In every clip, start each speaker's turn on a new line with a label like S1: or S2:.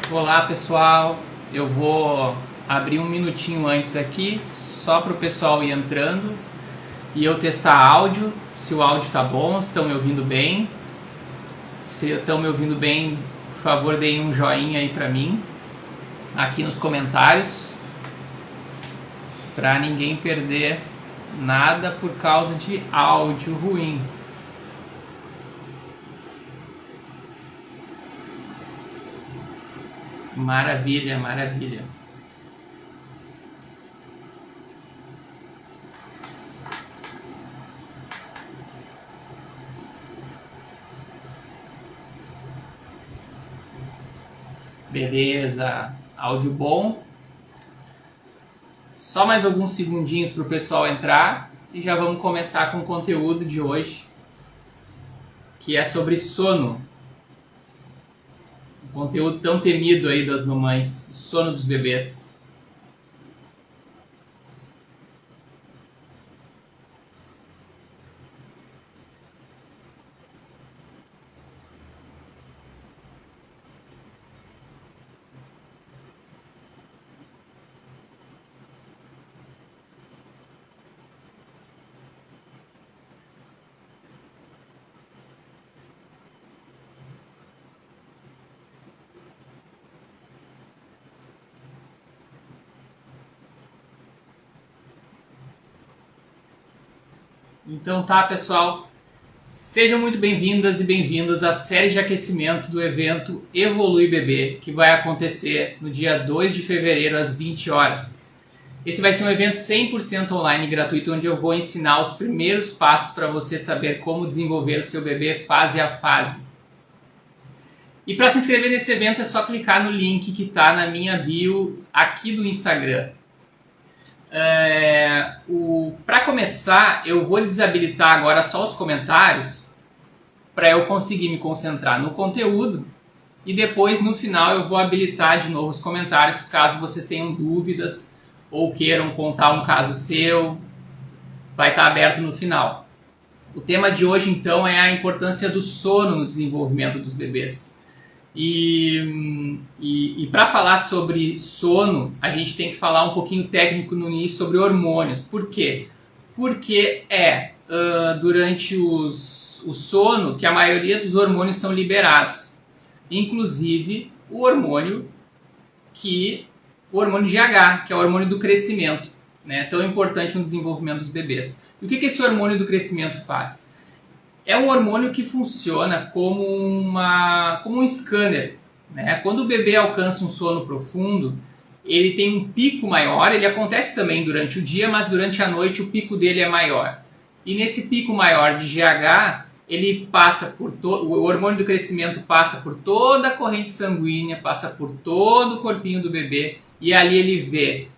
S1: Olá pessoal, eu vou abrir um minutinho antes aqui só para o pessoal ir entrando e eu testar áudio, se o áudio está bom, se estão me ouvindo bem. Se estão me ouvindo bem, por favor deem um joinha aí para mim aqui nos comentários para ninguém perder nada por causa de áudio ruim. Maravilha, maravilha. Beleza, áudio bom. Só mais alguns segundinhos para o pessoal entrar e já vamos começar com o conteúdo de hoje, que é sobre sono. O conteúdo tão temido aí das mamães, o sono dos bebês. Então tá, pessoal, sejam muito bem-vindas e bem-vindos à série de aquecimento do evento Evolui Bebê, que vai acontecer no dia 2 de fevereiro às 20 horas. Esse vai ser um evento 100% online e gratuito, onde eu vou ensinar os primeiros passos para você saber como desenvolver o seu bebê fase a fase. E para se inscrever nesse evento é só clicar no link que está na minha bio aqui do Instagram. Para começar, eu vou desabilitar agora só os comentários para eu conseguir me concentrar no conteúdo e depois no final eu vou habilitar de novo os comentários caso vocês tenham dúvidas ou queiram contar um caso seu, vai estar aberto no final. O tema de hoje então é a importância do sono no desenvolvimento dos bebês. E para falar sobre sono, a gente tem que falar um pouquinho técnico no início sobre hormônios. Por quê? Porque durante o sono que a maioria dos hormônios são liberados. Inclusive o hormônio GH, que é o hormônio do crescimento, né? Tão importante no desenvolvimento dos bebês. E o que esse hormônio do crescimento faz? É um hormônio que funciona como um scanner, né? Quando o bebê alcança um sono profundo, ele tem um pico maior, ele acontece também durante o dia, mas durante a noite o pico dele é maior. E nesse pico maior de GH, ele passa o hormônio do crescimento passa por toda a corrente sanguínea, passa por todo o corpinho do bebê, e ali ele vê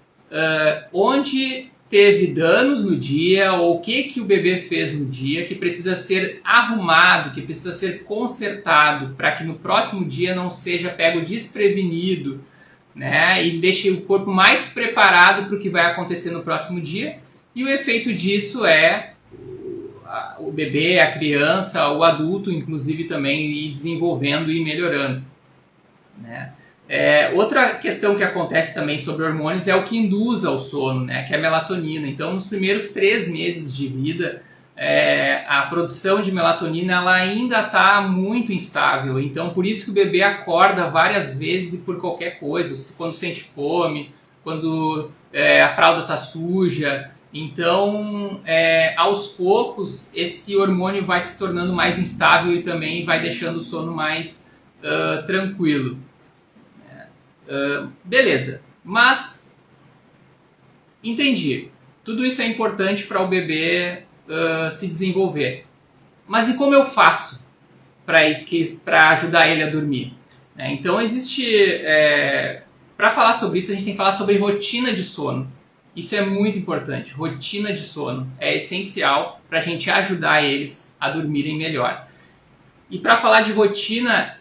S1: onde teve danos no dia, ou o que o bebê fez no dia, que precisa ser arrumado, que precisa ser consertado, para que no próximo dia não seja pego desprevenido, né? E deixe o corpo mais preparado para o que vai acontecer no próximo dia. E o efeito disso é o bebê, a criança, o adulto, inclusive, também ir desenvolvendo e melhorando, né? Outra questão que acontece também sobre hormônios é o que induz ao sono, né, que é a melatonina. Então, nos primeiros 3 meses de vida, a produção de melatonina ela ainda está muito instável. Então, por isso que o bebê acorda várias vezes e por qualquer coisa, quando sente fome, quando a fralda está suja. Então, aos poucos, esse hormônio vai se tornando mais instável e também vai deixando o sono mais tranquilo. Beleza, mas entendi, tudo isso é importante para o bebê se desenvolver, mas e como eu faço para ajudar ele a dormir? Então para falar sobre isso a gente tem que falar sobre rotina de sono. Isso é muito importante, rotina de sono é essencial para a gente ajudar eles a dormirem melhor. E para falar de rotina,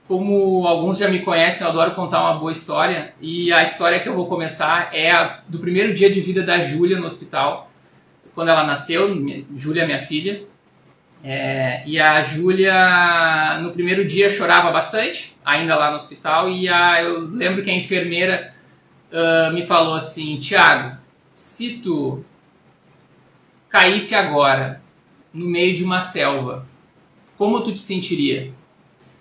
S1: como alguns já me conhecem, eu adoro contar uma boa história. E a história que eu vou começar é do primeiro dia de vida da Júlia no hospital. Quando ela nasceu, Júlia, minha filha. E a Júlia, no primeiro dia, chorava bastante, ainda lá no hospital, e eu lembro que a enfermeira me falou assim: Tiago, se tu caísse agora no meio de uma selva, como tu te sentiria?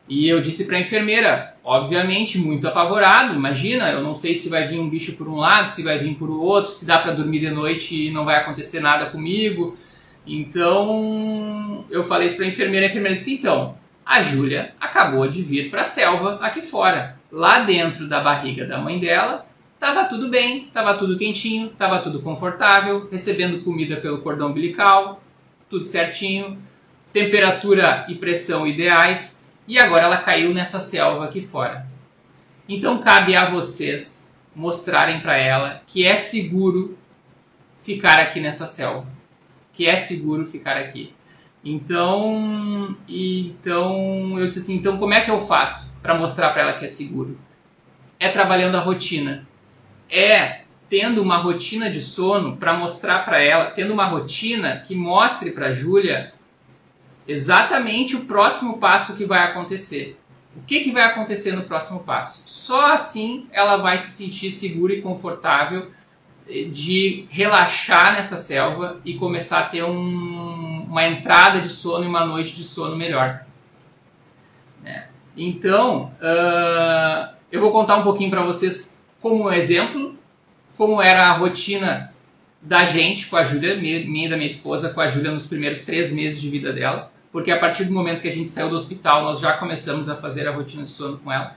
S1: E eu disse para a enfermeira, obviamente muito apavorado, imagina, eu não sei se vai vir um bicho por um lado, se vai vir por outro, se dá para dormir de noite e não vai acontecer nada comigo. Então eu falei isso para a enfermeira disse, então, a Júlia acabou de vir para a selva aqui fora. Lá dentro da barriga da mãe dela, estava tudo bem, estava tudo quentinho, estava tudo confortável, recebendo comida pelo cordão umbilical, tudo certinho, temperatura e pressão ideais, e agora ela caiu nessa selva aqui fora. Então cabe a vocês mostrarem para ela que é seguro ficar aqui nessa selva, que é seguro ficar aqui. Então eu disse assim, então como é que eu faço para mostrar para ela que é seguro? É trabalhando a rotina, é tendo uma rotina de sono para mostrar para ela, tendo uma rotina que mostre para a Júlia exatamente o próximo passo que vai acontecer. O que vai acontecer no próximo passo? Só assim ela vai se sentir segura e confortável de relaxar nessa selva e começar a ter uma entrada de sono e uma noite de sono melhor. Então, eu vou contar um pouquinho para vocês como exemplo, como era a rotina da gente com a Júlia, minha e da minha esposa, com a Júlia nos primeiros 3 meses de vida dela, porque a partir do momento que a gente saiu do hospital, nós já começamos a fazer a rotina de sono com ela.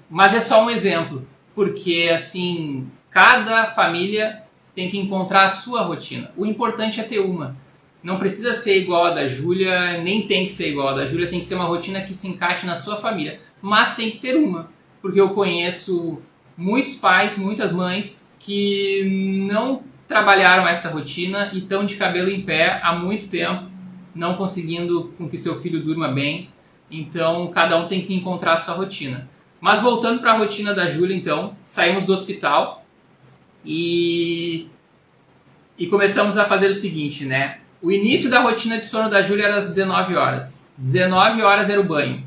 S1: Mas é só um exemplo, porque assim, cada família tem que encontrar a sua rotina. O importante é ter uma. Não precisa ser igual a da Júlia, nem tem que ser igual a da Júlia, tem que ser uma rotina que se encaixe na sua família. Mas tem que ter uma, porque eu conheço muitos pais, muitas mães que não trabalharam essa rotina e estão de cabelo em pé há muito tempo, não conseguindo com que seu filho durma bem. Então, cada um tem que encontrar a sua rotina. Mas voltando para a rotina da Júlia, então, saímos do hospital e começamos a fazer o seguinte, né? O início da rotina de sono da Júlia era às 19 horas. 19 horas era o banho.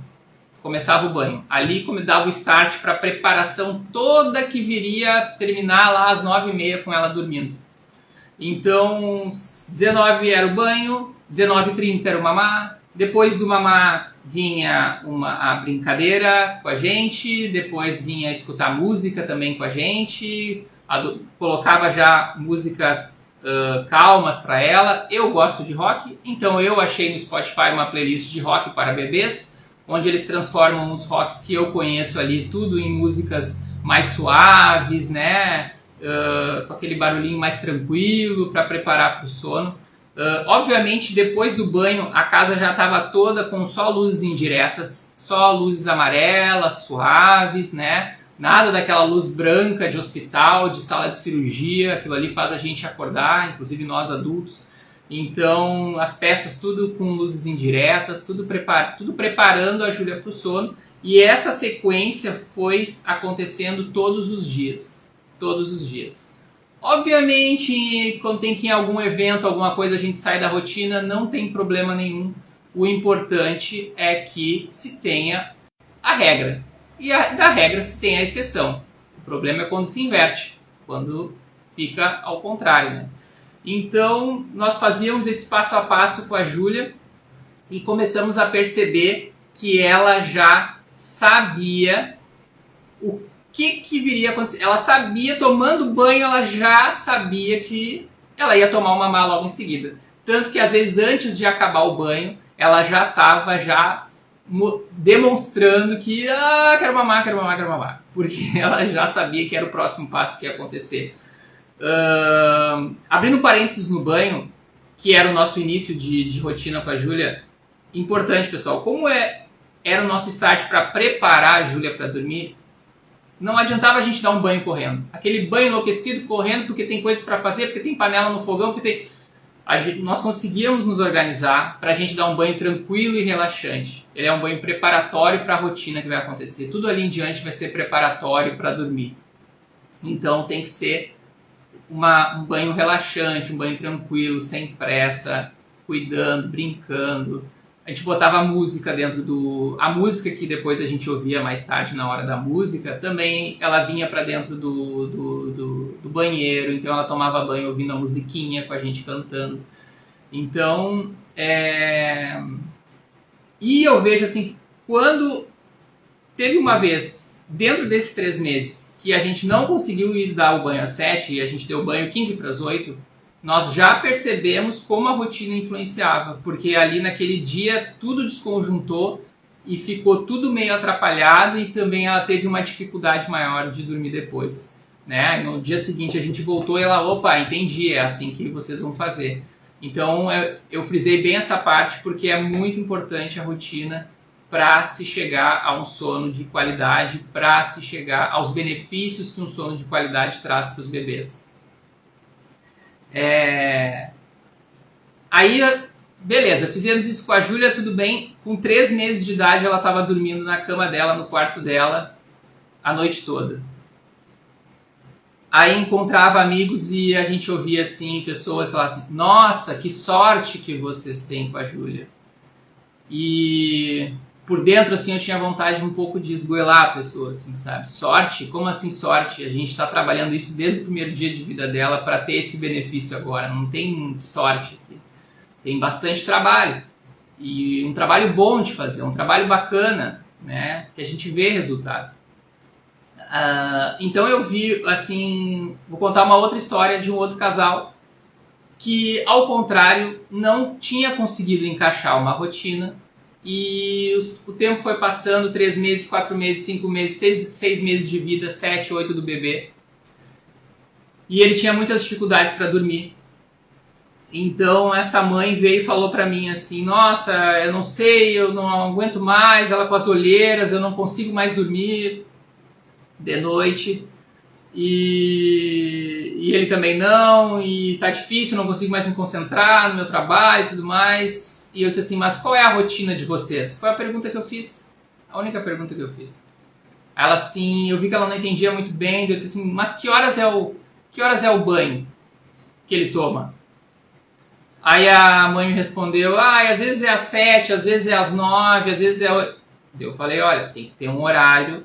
S1: Começava o banho. Ali dava o start para a preparação toda que viria terminar lá às 9h30 com ela dormindo. Então, 19 era o banho, 19h30 era o mamá, depois do mamá vinha a brincadeira com a gente, depois vinha escutar música também com a gente, colocava já músicas calmas para ela. Eu gosto de rock, então eu achei no Spotify uma playlist de rock para bebês, onde eles transformam os rocks que eu conheço ali, tudo em músicas mais suaves, né? Com aquele barulhinho mais tranquilo para preparar para o sono. Obviamente, depois do banho, a casa já estava toda com só luzes indiretas, só luzes amarelas, suaves, né? Nada daquela luz branca de hospital, de sala de cirurgia, aquilo ali faz a gente acordar, inclusive nós adultos. Então, as peças tudo com luzes indiretas, tudo preparando a Júlia para o sono. E essa sequência foi acontecendo todos os dias. Todos os dias. Obviamente, quando tem que ir em algum evento, alguma coisa, a gente sai da rotina, não tem problema nenhum. O importante é que se tenha a regra. E da regra se tem a exceção. O problema é quando se inverte, quando fica ao contrário, né? Então, nós fazíamos esse passo a passo com a Júlia e começamos a perceber que ela já sabia o que viria a acontecer. Ela sabia, tomando banho, ela já sabia que ela ia tomar uma mamá logo em seguida. Tanto que, às vezes, antes de acabar o banho, ela já estava demonstrando que quero mamar. Porque ela já sabia que era o próximo passo que ia acontecer. Abrindo parênteses no banho, que era o nosso início de rotina com a Júlia, importante, pessoal, como era o nosso start para preparar a Júlia para dormir, não adiantava a gente dar um banho correndo. Aquele banho enlouquecido correndo porque tem coisas para fazer, porque tem panela no fogão, porque nós conseguíamos nos organizar para a gente dar um banho tranquilo e relaxante. Ele é um banho preparatório para a rotina que vai acontecer. Tudo ali em diante vai ser preparatório para dormir. Então tem que ser um banho relaxante, um banho tranquilo, sem pressa, cuidando, brincando. A gente botava música dentro do... A música que depois a gente ouvia mais tarde na hora da música, também ela vinha para dentro do banheiro, então ela tomava banho ouvindo a musiquinha com a gente cantando. Então, e eu vejo assim, quando teve uma vez, dentro desses 3 meses, que a gente não conseguiu ir dar o banho às 7 e a gente deu o banho 15 para as 8, nós já percebemos como a rotina influenciava, porque ali naquele dia tudo desconjuntou e ficou tudo meio atrapalhado e também ela teve uma dificuldade maior de dormir depois. Né? No dia seguinte a gente voltou e ela, opa, entendi, é assim que vocês vão fazer. Então eu frisei bem essa parte porque é muito importante a rotina para se chegar a um sono de qualidade, para se chegar aos benefícios que um sono de qualidade traz para os bebês. Aí, beleza, fizemos isso com a Júlia, tudo bem. Com 3 meses de idade ela estava dormindo na cama dela, no quarto dela, a noite toda. Aí encontrava amigos e a gente ouvia assim, pessoas falavam assim, nossa, que sorte que vocês têm com a Júlia. E por dentro assim eu tinha vontade um pouco de esgoelar a pessoa, assim, sabe? Sorte? Como assim sorte? A gente está trabalhando isso desde o primeiro dia de vida dela para ter esse benefício agora. Não tem sorte aqui. Tem bastante trabalho. E um trabalho bom de fazer, um trabalho bacana, né? Que a gente vê resultado. Então eu vi, assim, vou contar uma outra história de um outro casal que, ao contrário, não tinha conseguido encaixar uma rotina e o tempo foi passando, 3 meses, 4 meses, 5 meses, 6 meses de vida, 7, 8 do bebê. E ele tinha muitas dificuldades para dormir. Então essa mãe veio e falou para mim assim, nossa, eu não sei, eu não aguento mais, ela com as olheiras, eu não consigo mais dormir de noite, e ele também não, e tá difícil, não consigo mais me concentrar no meu trabalho e tudo mais. E eu disse assim, mas qual é a rotina de vocês? Foi a pergunta que eu fiz, a única pergunta que eu fiz. Ela assim, eu vi que ela não entendia muito bem, eu disse assim, mas que horas é o banho que ele toma? Aí a mãe me respondeu, às vezes é às 7, às vezes é às 9, às vezes é... Eu falei, olha, tem que ter um horário,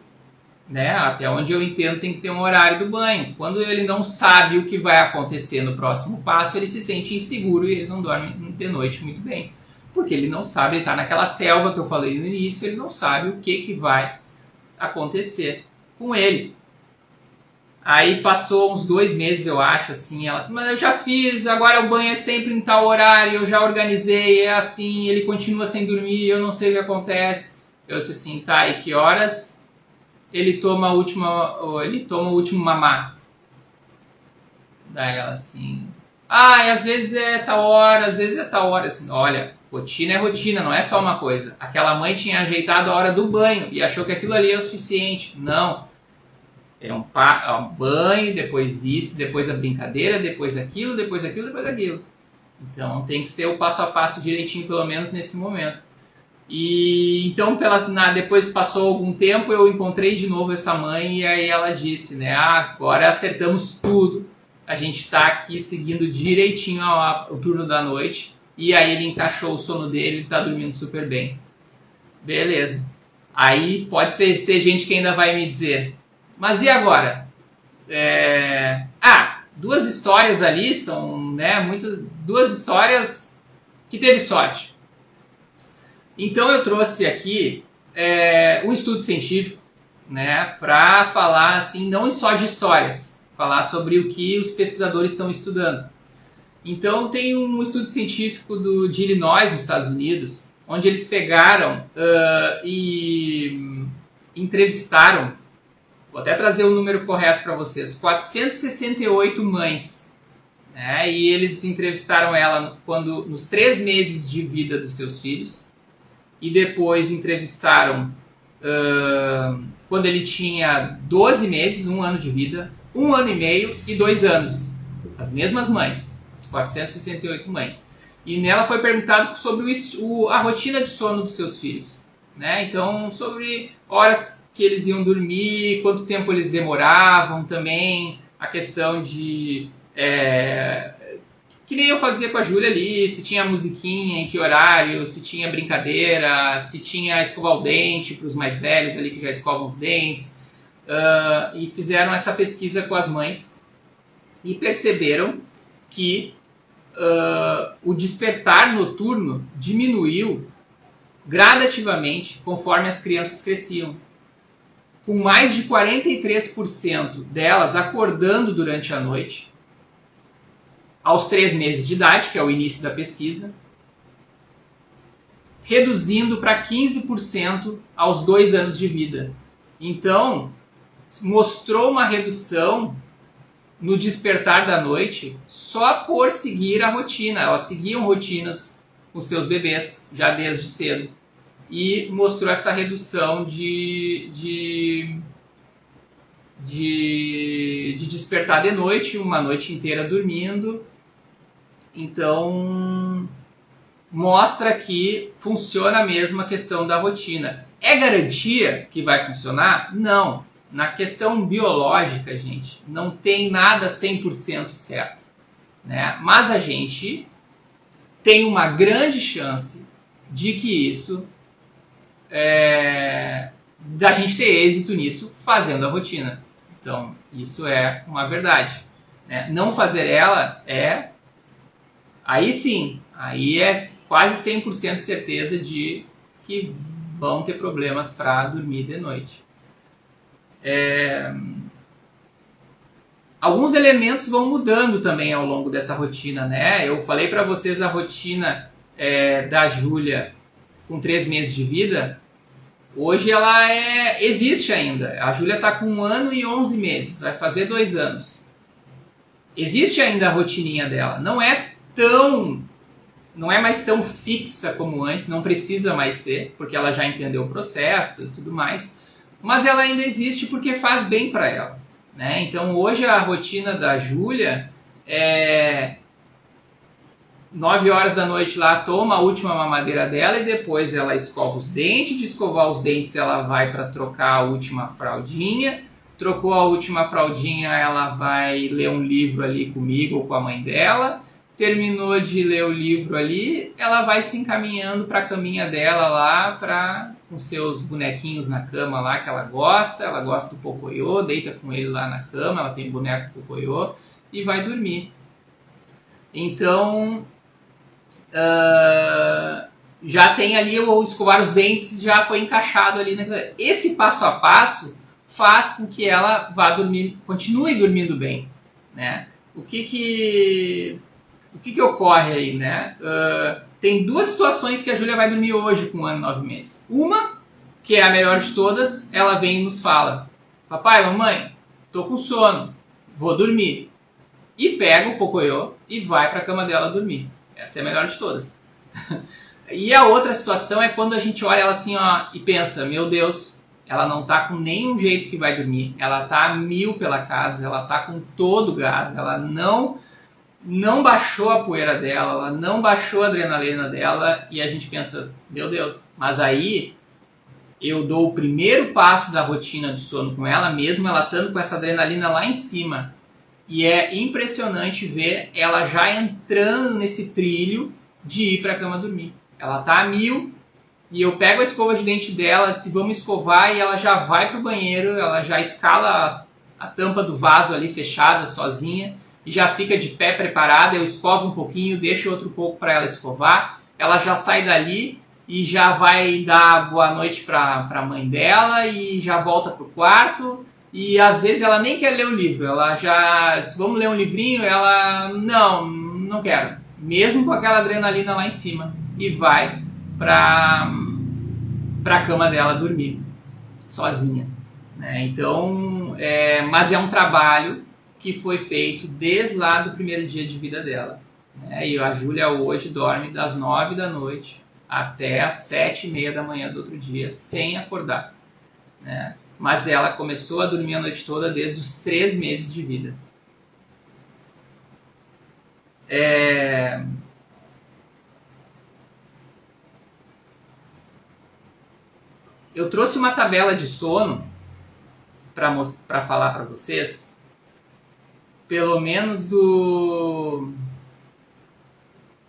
S1: né? Até onde eu entendo tem que ter um horário do banho. Quando ele não sabe o que vai acontecer no próximo passo, ele se sente inseguro e ele não dorme de noite muito bem. Porque ele não sabe, ele está naquela selva que eu falei no início, ele não sabe o que vai acontecer com ele. Aí passou uns 2 meses, eu acho, assim, ela assim, mas eu já fiz, agora o banho é sempre em tal horário, eu já organizei, é assim, ele continua sem dormir, eu não sei o que acontece. Eu disse assim, tá, e que horas ele toma o último mamar? Daí ela assim, e às vezes é tal hora, às vezes é tal hora. Assim, olha, rotina é rotina, não é só uma coisa. Aquela mãe tinha ajeitado a hora do banho e achou que aquilo ali era o suficiente. Não. É um banho, depois isso, depois a brincadeira, depois aquilo, depois aquilo, depois aquilo. Então tem que ser o passo a passo direitinho, pelo menos nesse momento. E então depois passou algum tempo, eu encontrei de novo essa mãe e aí ela disse, né, agora acertamos tudo, a gente está aqui seguindo direitinho o turno da noite, e aí ele encaixou o sono dele, ele está dormindo super bem. Beleza. Aí pode ter gente que ainda vai me dizer, mas e agora? 2 histórias ali, são, né, 2 histórias que teve sorte. Então eu trouxe aqui um estudo científico, né, para falar assim, não só de histórias, falar sobre o que os pesquisadores estão estudando. Então tem um estudo científico de Illinois, nos Estados Unidos, onde eles pegaram e entrevistaram, vou até trazer o número correto para vocês, 468 mães. Né, e eles entrevistaram ela nos 3 meses de vida dos seus filhos. E depois entrevistaram quando ele tinha 12 meses, 1 ano de vida, 1 ano e meio e 2 anos. As mesmas mães, as 468 mães. E nela foi perguntado sobre a rotina de sono dos seus filhos. Né? Então, sobre horas que eles iam dormir, quanto tempo eles demoravam também, a questão de que nem eu fazia com a Júlia ali, se tinha musiquinha, em que horário, se tinha brincadeira, se tinha escovar o dente para os mais velhos ali que já escovam os dentes. E fizeram essa pesquisa com as mães e perceberam que o despertar noturno diminuiu gradativamente conforme as crianças cresciam, com mais de 43% delas acordando durante a noite, aos 3 meses de idade, que é o início da pesquisa, reduzindo para 15% aos 2 anos de vida. Então, mostrou uma redução no despertar da noite só por seguir a rotina. Elas seguiam rotinas com seus bebês já desde cedo. E mostrou essa redução de despertar de noite, uma noite inteira dormindo. Então, mostra que funciona mesmo a questão da rotina. É garantia que vai funcionar? Não. Na questão biológica, gente, não tem nada 100% certo, né? Mas a gente tem uma grande chance de que isso, da gente ter êxito nisso fazendo a rotina. Então, isso é uma verdade, né? Não fazer ela aí sim, aí é quase 100% de certeza de que vão ter problemas para dormir de noite. Alguns elementos vão mudando também ao longo dessa rotina, né? Eu falei para vocês a rotina da Júlia com 3 meses de vida. Hoje ela existe ainda. A Júlia está com 1 ano e 11 meses, vai fazer 2 anos. Existe ainda a rotininha dela. Não é mais tão fixa como antes, não precisa mais ser, porque ela já entendeu o processo e tudo mais. Mas ela ainda existe porque faz bem para ela, né? Então hoje a rotina da Júlia é 9 horas da noite lá, toma a última mamadeira dela e depois ela escova os dentes. De escovar os dentes ela vai para trocar a última fraldinha. Trocou a última fraldinha, ela vai ler um livro ali comigo ou com a mãe dela. Terminou de ler o livro ali, ela vai se encaminhando para a caminha dela lá, com seus bonequinhos na cama lá que ela gosta do Pocoyo, deita com ele lá na cama, ela tem boneco Pocoyo e vai dormir. Então, já tem ali o escovar os dentes, já foi encaixado ali. Esse passo a passo faz com que ela vá dormir, continue dormindo bem, né? O que ocorre aí, né? Tem 2 situações que a Júlia vai dormir hoje com 1 ano e 9 meses. Uma, que é a melhor de todas, ela vem e nos fala: papai, mamãe, tô com sono, vou dormir. E pega o Pocoyo e vai para a cama dela dormir. Essa é a melhor de todas. E a outra situação é quando a gente olha ela assim, ó, e pensa: meu Deus, ela não tá com nenhum jeito que vai dormir. Ela tá a 1000 pela casa, ela tá com todo o gás, ela não baixou a poeira dela, ela não baixou a adrenalina dela, e a gente pensa: meu Deus. Mas aí eu dou o primeiro passo da rotina de sono com ela, mesmo ela estando com essa adrenalina lá em cima. E é impressionante ver ela já entrando nesse trilho de ir para a cama dormir. Ela tá a 1000 e eu pego a escova de dente dela, disse vamos escovar, e ela já vai pro banheiro, ela já escala a tampa do vaso ali fechada, sozinha, e já fica de pé preparada. Eu escovo um pouquinho, deixo outro pouco para ela escovar, ela já sai dali e já vai dar boa noite para a mãe dela e já volta pro quarto. E às vezes ela nem quer ler o livro, ela já, se vamos ler um livrinho, ela, não quero, mesmo com aquela adrenalina lá em cima, e vai para a cama dela dormir, sozinha, né? Então, mas é um trabalho que foi feito desde lá do primeiro dia de vida dela, né? E a Júlia hoje dorme das 9 da noite até as 7h30 da manhã do outro dia, sem acordar, né? Mas ela começou a dormir a noite toda desde os 3 meses de vida. Eu trouxe uma tabela de sono para falar para vocês, pelo menos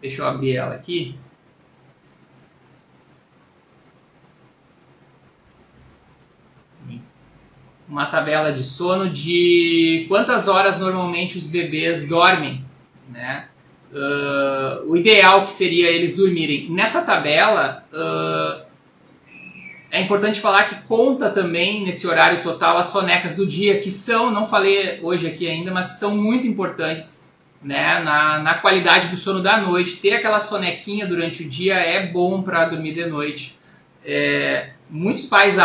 S1: Deixa eu abrir ela aqui. Uma tabela de sono de quantas horas normalmente os bebês dormem, né? O ideal que seria eles dormirem. Nessa tabela, é importante falar que conta também nesse horário total as sonecas do dia, que são, não falei hoje aqui ainda, mas são muito importantes, né, na qualidade do sono da noite. Ter aquela sonequinha durante o dia é bom para dormir de noite. Muitos pais,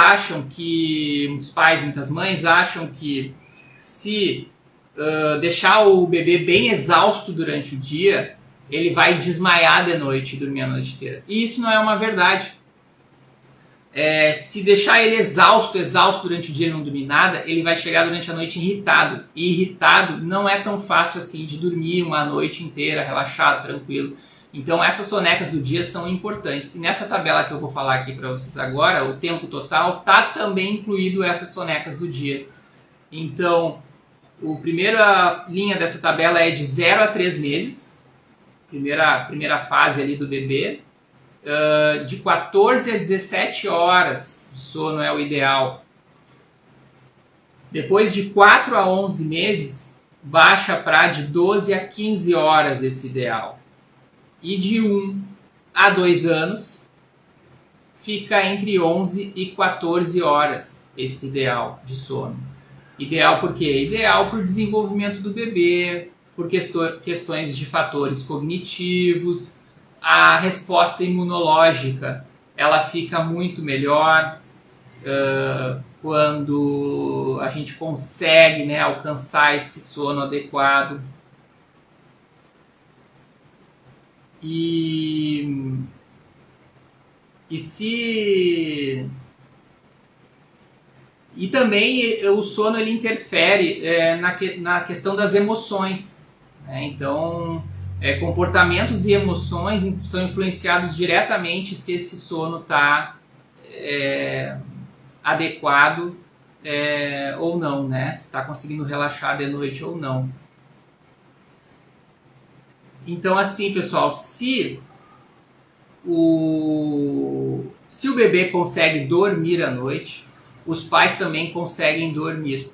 S1: muitas mães acham que se deixar o bebê bem exausto durante o dia, ele vai desmaiar de noite e dormir a noite inteira. E isso não é uma verdade. Se deixar ele exausto durante o dia e não dormir nada, ele vai chegar durante a noite irritado. E irritado não é tão fácil assim de dormir uma noite inteira, relaxado, tranquilo. Então essas sonecas do dia são importantes. E nessa tabela que eu vou falar aqui para vocês agora, o tempo total, está também incluído essas sonecas do dia. Então, a primeira linha dessa tabela é de 0 a 3 meses. Primeira fase ali do bebê. De 14 a 17 horas de sono é o ideal. Depois de 4 a 11 meses, baixa para de 12 a 15 horas esse ideal. E de 1 a 2 anos, fica entre 11 e 14 horas esse ideal de sono. Ideal por quê? Ideal para o desenvolvimento do bebê, por questões de fatores cognitivos. A resposta imunológica ela fica muito melhor quando a gente consegue, né, alcançar esse sono adequado. E também o sono ele interfere na questão das emoções, né? Então, comportamentos e emoções são influenciados diretamente se esse sono está adequado ou não, né? Se está conseguindo relaxar de noite ou não. Então, assim, pessoal, se o bebê consegue dormir à noite, os pais também conseguem dormir.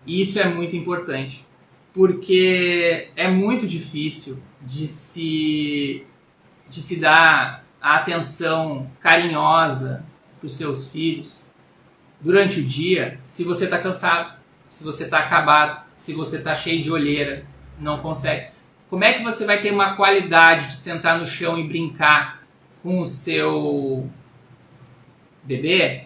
S1: E isso é muito importante, porque é muito difícil de se dar a atenção carinhosa para os seus filhos durante o dia se você está cansado, se você está acabado, se você está cheio de olheira, não consegue. Como é que você vai ter uma qualidade de sentar no chão e brincar com o seu bebê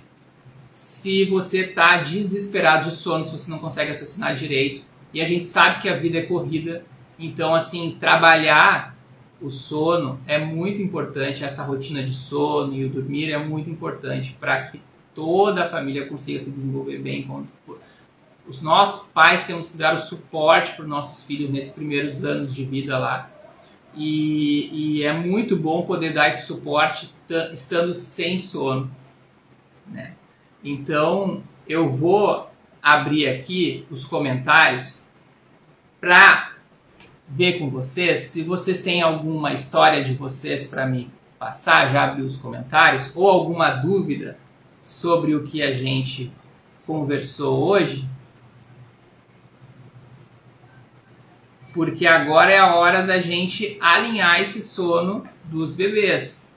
S1: se você está desesperado de sono, se você não consegue raciocinar direito? E a gente sabe que a vida é corrida, então assim, trabalhar o sono é muito importante, essa rotina de sono e o dormir é muito importante para que toda a família consiga se desenvolver bem. Os nossos pais temos que dar o suporte para os nossos filhos nesses primeiros anos de vida lá. E é muito bom poder dar esse suporte estando sem sono, né? Então, eu vou abrir aqui os comentários para ver com vocês se vocês têm alguma história de vocês para me passar, já abri os comentários, ou alguma dúvida sobre o que a gente conversou hoje. Porque agora é a hora da gente alinhar esse sono dos bebês.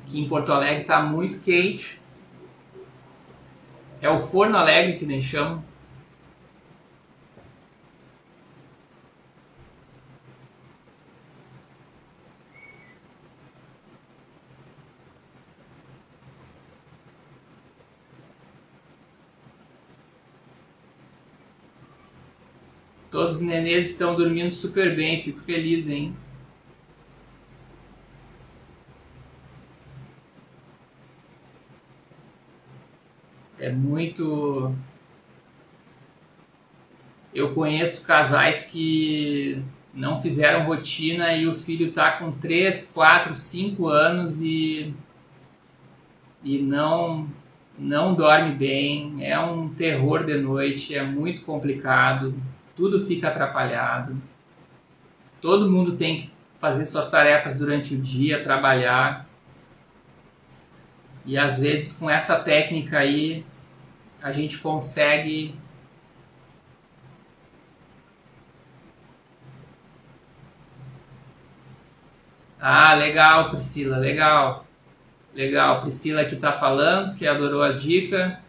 S1: Aqui em Porto Alegre está muito quente. É o Forno Alegre que nem chamam. Todos os nenês estão dormindo super bem, fico feliz, hein? É muito... Eu conheço casais que não fizeram rotina e o filho está com 3, 4, 5 anos e não não dorme bem, é um terror de noite, é muito complicado, tudo fica atrapalhado. Todo mundo tem que fazer suas tarefas durante o dia, trabalhar. E às vezes com essa técnica aí a gente consegue legal, Priscila, legal. Legal, Priscila que está falando, que adorou a dica.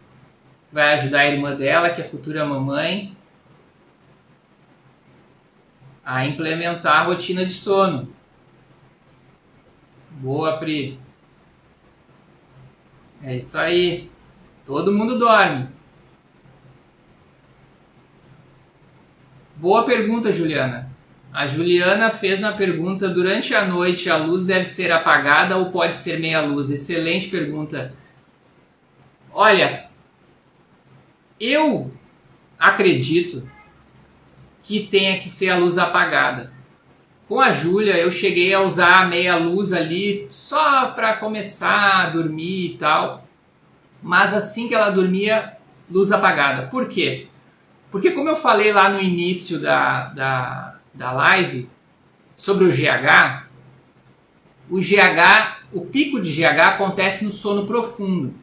S1: Vai ajudar a irmã dela, que é futura mamãe, a implementar a rotina de sono. Boa, Pri. É isso aí. Todo mundo dorme. Boa pergunta, Juliana. A Juliana fez uma pergunta: durante a noite a luz deve ser apagada ou pode ser meia luz? Excelente pergunta. Olha, eu acredito que tenha que ser a luz apagada. Com a Júlia eu cheguei a usar a meia luz ali só para começar a dormir e tal. Mas assim que ela dormia, luz apagada. Por quê? Porque como eu falei lá no início da live sobre o GH, o pico de GH acontece no sono profundo.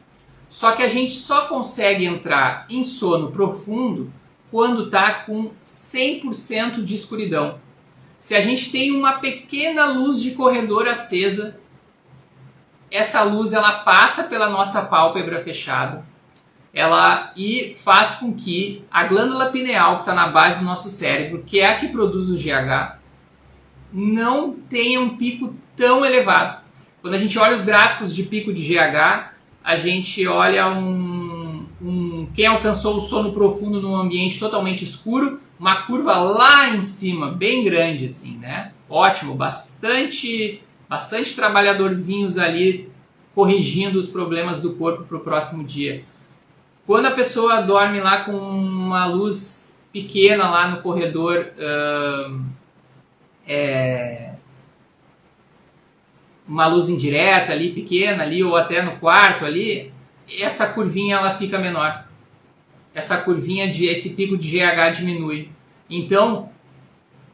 S1: Só que a gente só consegue entrar em sono profundo quando está com 100% de escuridão. Se a gente tem uma pequena luz de corredor acesa, essa luz ela passa pela nossa pálpebra fechada, e faz com que a glândula pineal, que está na base do nosso cérebro, que é a que produz o GH, não tenha um pico tão elevado. Quando a gente olha os gráficos de pico de GH, a gente olha quem alcançou o sono profundo num ambiente totalmente escuro, uma curva lá em cima, bem grande assim, né? Ótimo, bastante trabalhadorzinhos ali corrigindo os problemas do corpo para o próximo dia. Quando a pessoa dorme lá com uma luz pequena lá no corredor, uma luz indireta ali, pequena ali, ou até no quarto ali, essa curvinha ela fica menor. Esse pico de GH diminui. Então,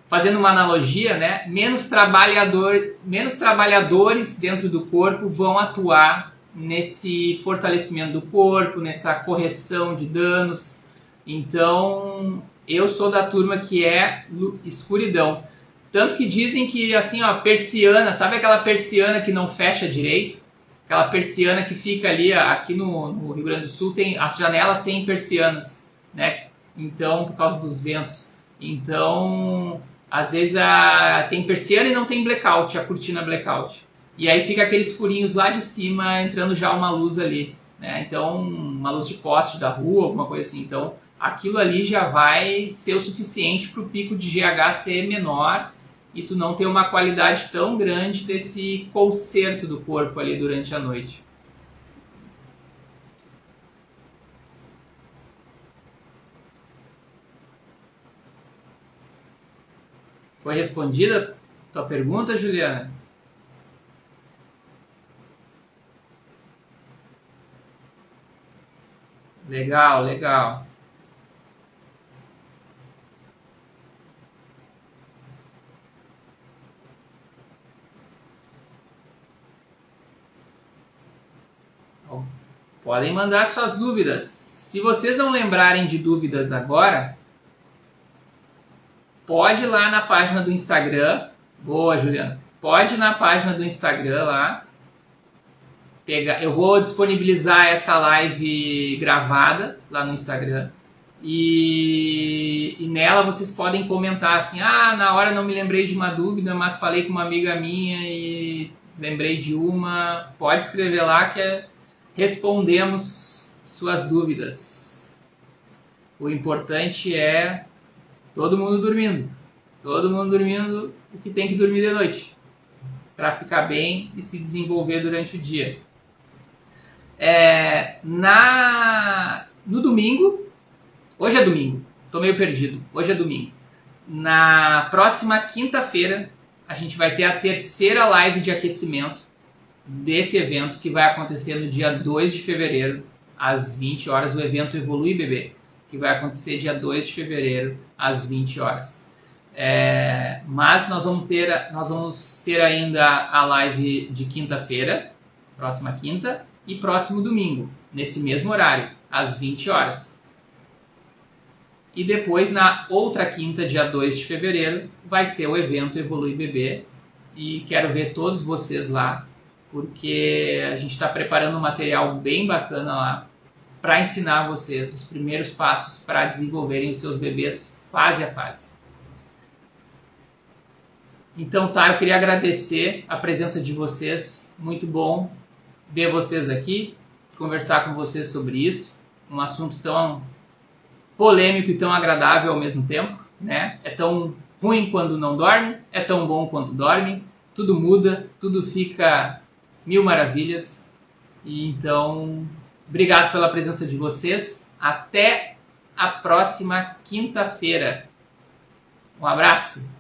S1: fazendo uma analogia, né, menos trabalhadores dentro do corpo vão atuar nesse fortalecimento do corpo, nessa correção de danos. Então, eu sou da turma que é escuridão. Tanto que dizem que, assim, ó, persiana, sabe aquela persiana que não fecha direito? Aquela persiana que fica ali, aqui no Rio Grande do Sul, as janelas têm persianas, né? Então, por causa dos ventos. Então, às vezes tem persiana e não tem blackout, a cortina blackout. E aí fica aqueles furinhos lá de cima, entrando já uma luz ali, né? Então, uma luz de poste da rua, alguma coisa assim. Então, aquilo ali já vai ser o suficiente para o pico de GH ser menor e tu não ter uma qualidade tão grande desse concerto do corpo ali durante a noite. Foi respondida a tua pergunta, Juliana? Legal, legal. Podem mandar suas dúvidas. Se vocês não lembrarem de dúvidas agora, pode ir lá na página do Instagram. Boa, Juliana. Pode ir na página do Instagram lá. Eu vou disponibilizar essa live gravada lá no Instagram. E nela vocês podem comentar assim: na hora não me lembrei de uma dúvida, mas falei com uma amiga minha e lembrei de uma. Pode escrever lá que respondemos suas dúvidas. O importante é todo mundo dormindo. Todo mundo dormindo o que tem que dormir de noite, para ficar bem e se desenvolver durante o dia. No domingo, hoje é domingo, tô meio perdido, hoje é domingo. Na próxima quinta-feira, a gente vai ter a terceira live de aquecimento desse evento, que vai acontecer no dia 2 de fevereiro. às 20 horas, o evento Evolui Bebê, que vai acontecer dia 2 de fevereiro, às 20 horas. Mas nós vamos ter ainda a live de quinta-feira, próxima quinta, e próximo domingo, nesse mesmo horário, às 20 horas. E depois, na outra quinta, dia 2 de fevereiro, vai ser o evento Evolui Bebê. E quero ver todos vocês lá, porque a gente está preparando um material bem bacana lá para ensinar vocês os primeiros passos para desenvolverem os seus bebês fase a fase. Então tá, eu queria agradecer a presença de vocês, muito bom ver vocês aqui, conversar com vocês sobre isso, um assunto tão polêmico e tão agradável ao mesmo tempo, né? É tão ruim quando não dorme, é tão bom quando dorme, tudo muda, tudo fica mil maravilhas. E então, obrigado pela presença de vocês, até a próxima quinta-feira. Um abraço!